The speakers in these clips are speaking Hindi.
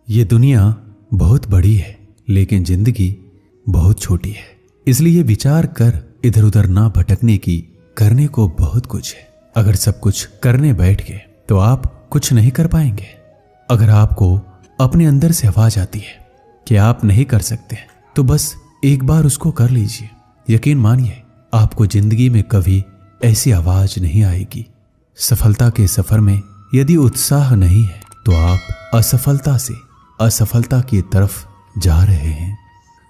ये दुनिया बहुत बड़ी है लेकिन जिंदगी बहुत छोटी है, इसलिए विचार कर इधर उधर ना भटकने की। करने को बहुत कुछ है, अगर सब कुछ करने बैठ गए तो आप कुछ नहीं कर पाएंगे। अगर आपको अपने अंदर से आवाज आती है कि आप नहीं कर सकते तो बस एक बार उसको कर लीजिए। यकीन मानिए आपको जिंदगी में कभी ऐसी आवाज नहीं आएगी। सफलता के सफर में यदि उत्साह नहीं है तो आप असफलता से असफलता की तरफ जा रहे हैं।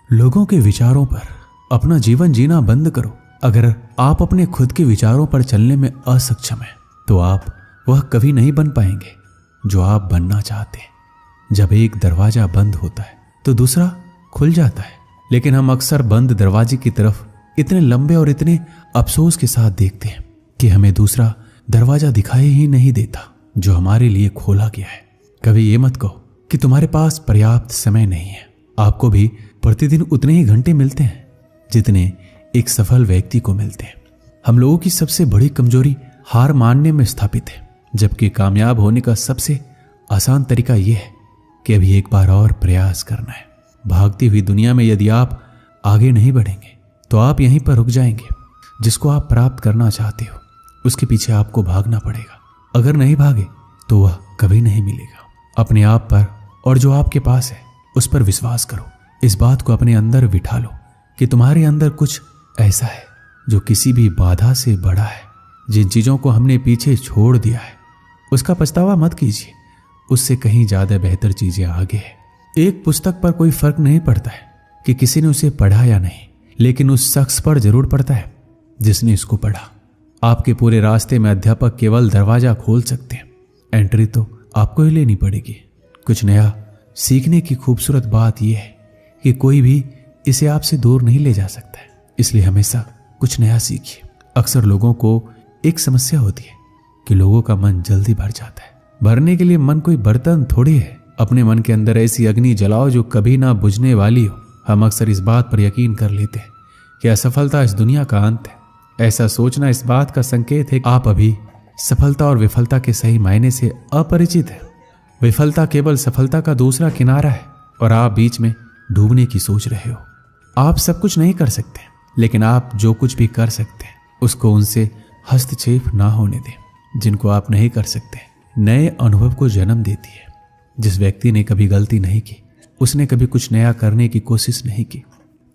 लोगों के विचारों पर अपना जीवन जीना बंद करो। अगर आप अपने खुद के विचारों पर चलने में असक्षम हैं तो आप वह कभी नहीं बन पाएंगे जो आप बनना चाहते हैं। जब एक दरवाजा बंद होता है तो दूसरा खुल जाता है, लेकिन हम अक्सर बंद दरवाजे की तरफ इतने लंबे और इतने अफसोस के साथ देखते हैं कि हमें दूसरा दरवाजा दिखाई ही नहीं देता जो हमारे लिए खोला गया है। कभी ये मत कहो कि तुम्हारे पास पर्याप्त समय नहीं है। आपको भी प्रतिदिन उतने ही घंटे मिलते हैं जितने एक सफल व्यक्ति को मिलते हैं। हम लोगों की सबसे बड़ी कमजोरी हार मानने में स्थापित है, जबकि कामयाब होने का सबसे आसान तरीका यह है कि अभी एक बार और प्रयास करना है। भागती हुई दुनिया में यदि आप आगे नहीं बढ़ेंगे तो आप यहीं पर रुक जाएंगे। जिसको आप प्राप्त करना चाहते हो उसके पीछे आपको भागना पड़ेगा। अगर नहीं भागे तो वह कभी नहीं मिलेगा। अपने आप पर और जो आपके पास है उस पर विश्वास करो। इस बात को अपने अंदर बिठा लो कि तुम्हारे अंदर कुछ ऐसा है जो किसी भी बाधा से बड़ा है। जिन चीजों को हमने पीछे छोड़ दिया है उसका पछतावा मत कीजिए, उससे कहीं ज्यादा बेहतर चीजें आगे है। एक पुस्तक पर कोई फर्क नहीं पड़ता है कि किसी ने उसे पढ़ा या नहीं, लेकिन उस शख्स पर जरूर पड़ता है जिसने इसको पढ़ा। आपके पूरे रास्ते में अध्यापक केवल दरवाजा खोल सकते हैं, एंट्री तो आपको ही लेनी पड़ेगी। कुछ नया सीखने की खूबसूरत बात यह है कि कोई भी इसे आपसे दूर नहीं ले जा सकता है, इसलिए हमेशा कुछ नया सीखिए। अक्सर लोगों को एक समस्या होती है कि लोगों का मन जल्दी भर जाता है। भरने के लिए मन कोई बर्तन थोड़ी है। अपने मन के अंदर ऐसी अग्नि जलाओ जो कभी ना बुझने वाली हो। हम अक्सर इस बात पर यकीन कर लेते हैं कि असफलता इस दुनिया का अंत है। ऐसा सोचना इस बात का संकेत है कि आप अभी सफलता और विफलता के सही मायने से अपरिचित हैं। विफलता केवल सफलता का दूसरा किनारा है और आप बीच में डूबने की सोच रहे हो। आप सब कुछ नहीं कर सकते, लेकिन आप जो कुछ भी कर सकते हैं उसको उनसे हस्तक्षेप ना होने दें जिनको आप नहीं कर सकते। नए अनुभव को जन्म देती है। जिस व्यक्ति ने कभी गलती नहीं की उसने कभी कुछ नया करने की कोशिश नहीं की।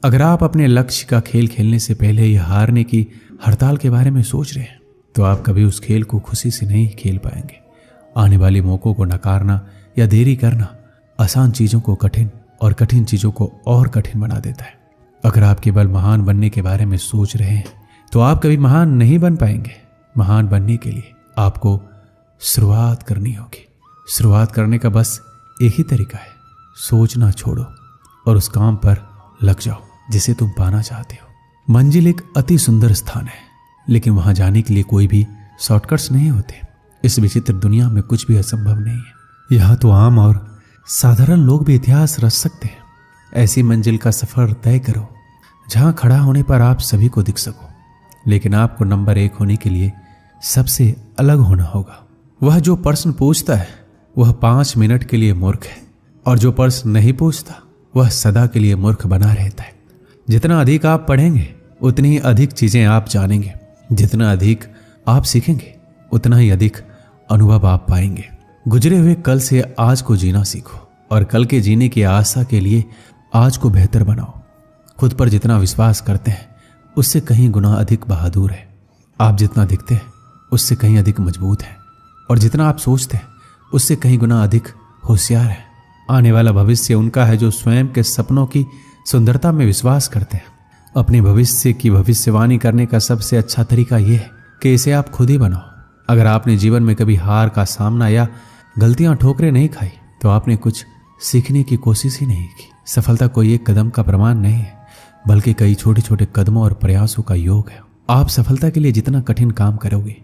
अगर आप अपने लक्ष्य का खेल खेलने से पहले ही हारने की हड़ताल के बारे में सोच रहे हैं तो आप कभी उस खेल को खुशी से नहीं खेल पाएंगे। आने वाले मौकों को नकारना या देरी करना आसान चीजों को कठिन और कठिन चीजों को और कठिन बना देता है। अगर आप केवल महान बनने के बारे में सोच रहे हैं तो आप कभी महान नहीं बन पाएंगे। महान बनने के लिए आपको शुरुआत करनी होगी। शुरुआत करने का बस एक ही तरीका है, सोचना छोड़ो और उस काम पर लग जाओ जिसे तुम पाना चाहते हो। मंजिल एक अति सुंदर स्थान है, लेकिन वहां जाने के लिए कोई भी शॉर्टकट्स नहीं होते। इस विचित्र दुनिया में कुछ भी असंभव नहीं है। यहाँ तो आम और साधारण लोग भी इतिहास रच सकते हैं। ऐसी मंजिल का सफर तय करो जहां खड़ा होने पर आप सभी को दिख सको, लेकिन आपको नंबर 1 होने के लिए सबसे अलग होना होगा। वह जो प्रश्न पूछता है वह 5 मिनट के लिए मूर्ख है, और जो प्रश्न नहीं पूछता वह सदा के लिए मूर्ख बना रहता है। जितना अधिक आप पढ़ेंगे उतनी ही अधिक चीजें आप जानेंगे। जितना अधिक आप सीखेंगे उतना ही अधिक अनुभव आप पाएंगे। गुजरे हुए कल से आज को जीना सीखो और कल के जीने की आशा के लिए आज को बेहतर बनाओ। खुद पर जितना विश्वास करते हैं उससे कहीं गुना अधिक बहादुर है। आप जितना दिखते हैं उससे कहीं अधिक मजबूत है, और जितना आप सोचते हैं उससे कहीं गुना अधिक होशियार है। आने वाला भविष्य उनका है जो स्वयं के सपनों की सुंदरता में विश्वास करते हैं। अपने भविष्य की भविष्यवाणी करने का सबसे अच्छा तरीका यह है कि इसे आप खुद ही बनाओ। अगर आपने जीवन में कभी हार का सामना या गलतियां ठोकरें नहीं खाई तो आपने कुछ सीखने की कोशिश ही नहीं की। सफलता कोई एक कदम का प्रमाण नहीं है, बल्कि कई छोटे छोटे कदमों और प्रयासों का योग है। आप सफलता के लिए जितना कठिन काम करोगे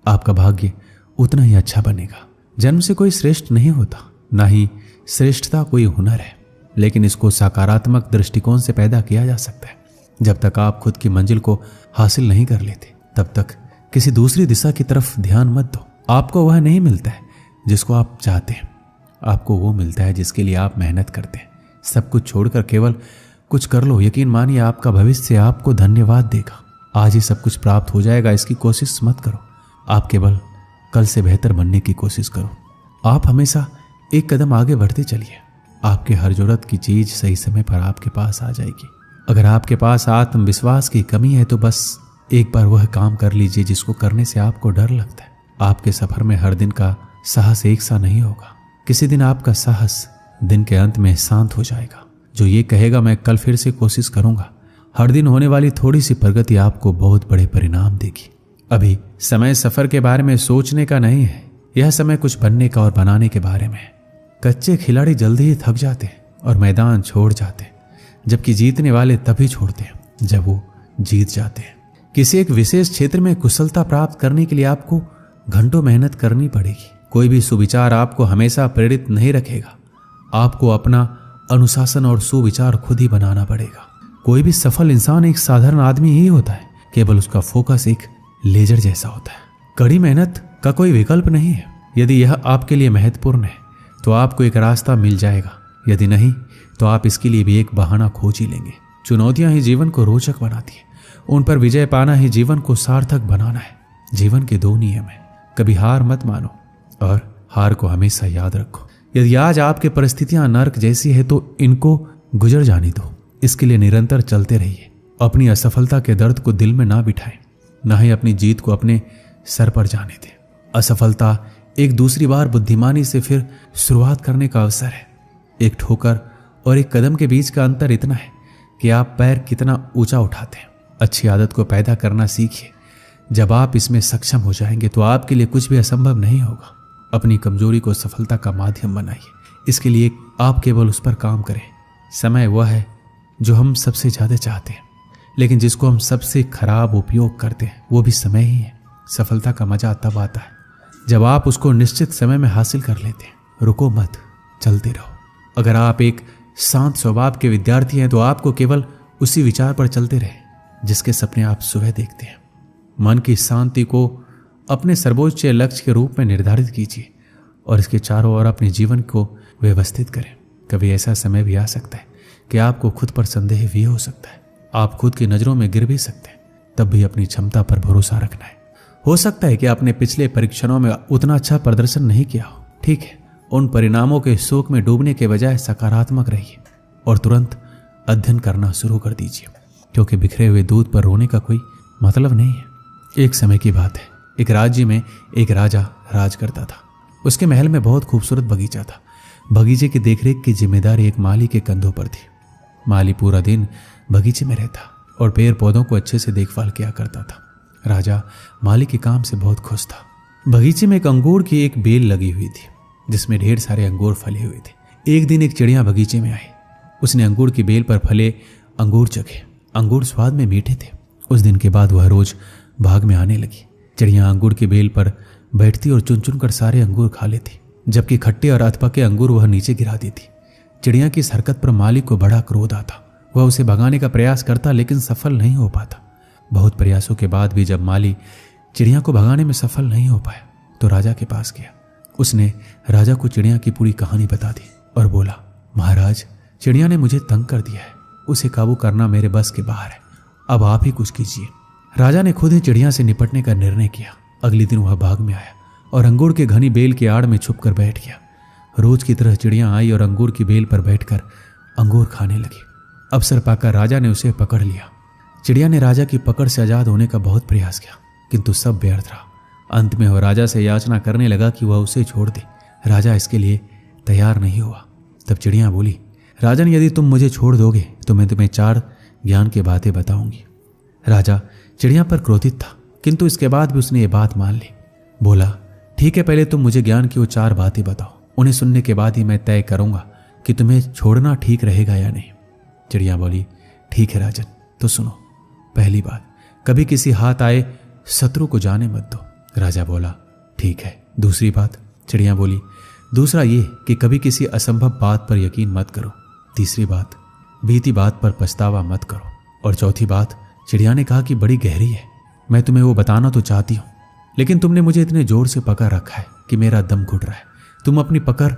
आपका भाग्य उतना ही अच्छा बनेगा। जन्म से कोई श्रेष्ठ नहीं होता, ना ही श्रेष्ठता कोई हुनर है, लेकिन इसको सकारात्मक दृष्टिकोण से पैदा किया जा सकता है। जब तक आप खुद की मंजिल को हासिल नहीं कर लेते तब तक किसी दूसरी दिशा की तरफ ध्यान मत दो। आपको वह नहीं मिलता है जिसको आप चाहते हैं, आपको वो मिलता है जिसके लिए आप मेहनत करते हैं। सब कुछ छोड़कर केवल कुछ कर लो, यकीन मानिए आपका भविष्य आपको धन्यवाद देगा। आज ही सब कुछ प्राप्त हो जाएगा, इसकी कोशिश मत करो। आप केवल कल से बेहतर बनने की कोशिश करो। आप हमेशा एक कदम आगे बढ़ते चलिए। आपके हर जरूरत की चीज सही समय पर आपके पास आ जाएगी। अगर आपके पास आत्मविश्वास की कमी है तो बस एक बार वह काम कर लीजिए जिसको करने से आपको डर लगता है। आपके सफर में हर दिन का साहस एक सा नहीं होगा। किसी दिन आपका साहस दिन के अंत में शांत हो जाएगा, जो ये कहेगा मैं कल फिर से कोशिश करूंगा। हर दिन होने वाली थोड़ी सी प्रगति आपको बहुत बड़े परिणाम देगी। अभी समय सफर के बारे में सोचने का नहीं है, यह समय कुछ बनने का और बनाने के बारे में है। कच्चे खिलाड़ी जल्दी ही थक जाते हैं और मैदान छोड़ जाते हैं, जबकि जीतने वाले तभी छोड़ते हैं जब वो जीत जाते हैं। किसी एक विशेष क्षेत्र में कुशलता प्राप्त करने के लिए आपको घंटों मेहनत करनी पड़ेगी। कोई भी सुविचार आपको हमेशा प्रेरित नहीं रखेगा। आपको अपना अनुशासन और सुविचार खुद ही बनाना पड़ेगा। कोई भी सफल इंसान एक साधारण आदमी ही होता है, केवल उसका फोकस एक लेजर जैसा होता है। कड़ी मेहनत का कोई विकल्प नहीं है। यदि यह आपके लिए महत्वपूर्ण है तो आपको एक रास्ता मिल जाएगा, यदि नहीं तो आप इसके लिए भी एक बहाना खोज ही लेंगे। चुनौतियां ही जीवन को रोचक बनाती है, उन पर विजय पाना ही जीवन को सार्थक बनाना है। जीवन के दो नियम है, कभी हार मत मानो और हार को हमेशा याद रखो। यदि आज आपकी परिस्थितियां नर्क जैसी है तो इनको गुजर जाने दो। इसके लिए निरंतर चलते रहिए। अपनी असफलता के दर्द को दिल में ना बिठाएं, ना ही अपनी जीत को अपने सर पर जाने दें। असफलता एक दूसरी बार बुद्धिमानी से फिर शुरुआत करने का अवसर है। एक ठोकर और एक कदम के बीच का अंतर इतना है कि आप पैर कितना ऊंचा उठाते हैं। अच्छी आदत को पैदा करना सीखिए। जब आप इसमें सक्षम हो जाएंगे तो आपके लिए कुछ भी असंभव नहीं होगा। अपनी कमजोरी को सफलता का माध्यम बनाइए। इसके लिए आप केवल उस पर काम करें। समय वह है जो हम सबसे ज्यादा चाहते हैं, लेकिन जिसको हम सबसे खराब उपयोग करते हैं वो भी समय ही है। सफलता का मजा तब आता है जब आप उसको निश्चित समय में हासिल कर लेते हैं। रुको मत, चलते रहो। अगर आप एक शांत स्वभाव के विद्यार्थी हैं तो आपको केवल उसी विचार पर चलते रहे जिसके सपने आप सुबह देखते हैं। मन की शांति को अपने सर्वोच्च लक्ष्य के रूप में निर्धारित कीजिए और इसके चारों ओर अपने जीवन को व्यवस्थित करें। कभी ऐसा समय भी आ सकता है कि आपको खुद पर संदेह भी हो सकता है। आप खुद की नजरों में गिर भी सकते हैं, तब भी अपनी क्षमता पर भरोसा रखना है। हो सकता है कि आपने पिछले परीक्षणों में उतना अच्छा प्रदर्शन नहीं किया हो। ठीक है, उन परिणामों के शोक में डूबने के बजाय सकारात्मक रहिए और तुरंत अध्ययन करना शुरू कर दीजिए, क्योंकि बिखरे हुए दूध पर रोने का कोई मतलब नहीं है। एक समय की बात है, एक राज्य में एक राजा राज करता था। उसके महल में बहुत खूबसूरत बगीचा था। बगीचे की देखरेख की जिम्मेदारी एक माली के कंधों पर थी। माली पूरा दिन बगीचे में रहता और पेड़ पौधों को अच्छे से देखभाल किया करता था। राजा माली के काम से बहुत खुश था। बगीचे में एक अंगूर की एक बेल लगी हुई थी जिसमें ढेर सारे अंगूर फले हुए थे। एक दिन एक चिड़िया बगीचे में आई। उसने अंगूर की बेल पर फले अंगूर चखे। अंगूर स्वाद में मीठे थे। उस दिन के बाद वह रोज बाग में आने लगी। चिड़िया अंगूर की बेल पर बैठती और चुन चुन कर सारे अंगूर खा लेती, जबकि खट्टे और अधपके अंगूर वह नीचे गिरा देती। चिड़िया की इस हरकत पर मालिक को बड़ा क्रोध आता। वह उसे भगाने का प्रयास करता लेकिन सफल नहीं हो पाता। बहुत प्रयासों के बाद भी जब माली चिड़िया को भगाने में सफल नहीं हो पाया तो राजा के पास गया। उसने राजा को चिड़िया की पूरी कहानी बता दी और बोला, महाराज, चिड़िया ने मुझे तंग कर दिया है। उसे काबू करना मेरे बस के बाहर है। अब आप ही कुछ कीजिए। राजा ने खुद ही चिड़िया से निपटने का निर्णय किया। अगले दिन वह बाग में आया और अंगूर के घनी बेल की आड़ में छुप कर बैठ गया। रोज की तरह चिड़िया आई और अंगूर की बेल पर बैठकर अंगूर खाने लगी। अवसर पाकर राजा ने उसे पकड़ लिया। चिड़िया ने राजा की पकड़ से आजाद होने का बहुत प्रयास किया, किंतु सब व्यर्थ रहा। अंत में वह राजा से याचना करने लगा कि वह उसे छोड़ दे। राजा इसके लिए तैयार नहीं हुआ। तब चिड़िया बोली, राजन, यदि तुम मुझे छोड़ दोगे तो मैं तुम्हें 4 ज्ञान की बातें बताऊंगी। राजा चिड़िया पर क्रोधित था, किंतु इसके बाद भी उसने ये बात मान ली। बोला, ठीक है, पहले तुम मुझे ज्ञान की वो 4 बातें बताओ। उन्हें सुनने के बाद ही मैं तय करूंगा कि तुम्हें छोड़ना ठीक रहेगा या नहीं। चिड़िया बोली, ठीक है राजन, तो सुनो। पहली बात, कभी किसी हाथ आए शत्रु को जाने मत दो। राजा बोला, ठीक है। दूसरी बात, चिड़िया बोली, दूसरा ये कि कभी किसी असंभव बात पर यकीन मत करो। तीसरी बात, बीती बात पर पछतावा मत करो। और चौथी बात, चिड़िया ने कहा कि बड़ी गहरी है, मैं तुम्हें वो बताना तो चाहती हूँ, लेकिन तुमने मुझे इतने जोर से पकड़ रखा है कि मेरा दम घुट रहा है। तुम अपनी पकड़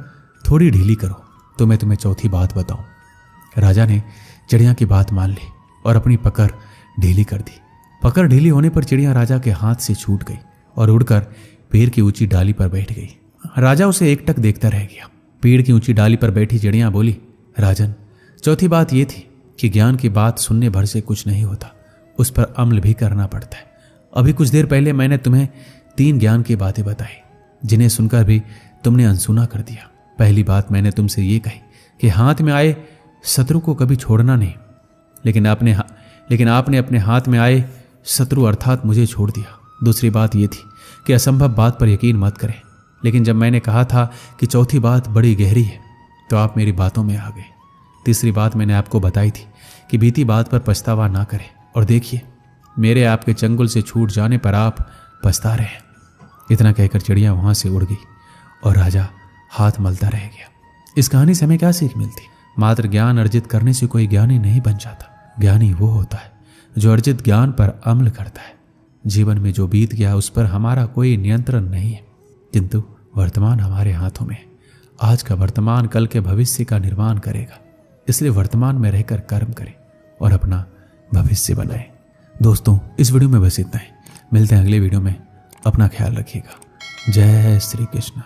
थोड़ी ढीली करो तो मैं तुम्हें चौथी बात बताऊं। राजा ने चिड़िया की बात मान ली और अपनी पकड़ ढीली कर दी। पकड़ ढीली होने पर चिड़िया राजा के हाथ से छूट गई और उड़कर पेड़ की ऊंची डाली पर बैठ गई। राजा उसे एकटक देखता रह गया। पेड़ की ऊंची डाली पर बैठी चिड़िया बोली, राजन, चौथी बात यह थी कि ज्ञान की बात सुनने भर से कुछ नहीं होता, उस पर अमल भी करना पड़ता है। अभी कुछ देर पहले मैंने तुम्हें 3 ज्ञान की बातें बताई, जिन्हें सुनकर भी तुमने अनसुना कर दिया। पहली बात मैंने तुमसे ये कही कि हाथ में आए शत्रु को कभी छोड़ना नहीं, लेकिन आपने अपने हाथ में आए शत्रु अर्थात मुझे छोड़ दिया। दूसरी बात यह थी कि असंभव बात पर यकीन मत करें, लेकिन जब मैंने कहा था कि चौथी बात बड़ी गहरी है तो आप मेरी बातों में आ गए। तीसरी बात मैंने आपको बताई थी कि बीती बात पर पछतावा ना करें, और देखिए मेरे आपके चंगुल से छूट जाने पर आप पछता रहे हैं। इतना कहकर चिड़िया वहां से उड़ गई और राजा हाथ मलता रह गया। इस कहानी से हमें क्या सीख मिलती? मात्र ज्ञान अर्जित करने से कोई ज्ञानी नहीं बन जाता। ज्ञानी वो होता है जो अर्जित ज्ञान पर अमल करता है। जीवन में जो बीत गया उस पर हमारा कोई नियंत्रण नहीं है, किंतु वर्तमान हमारे हाथों में है। आज का वर्तमान कल के भविष्य का निर्माण करेगा, इसलिए वर्तमान में रहकर कर्म करें और अपना भविष्य बनाएं। दोस्तों, इस वीडियो में बस इतना ही। मिलते हैं अगले वीडियो में। अपना ख्याल रखिएगा। जय श्री कृष्ण।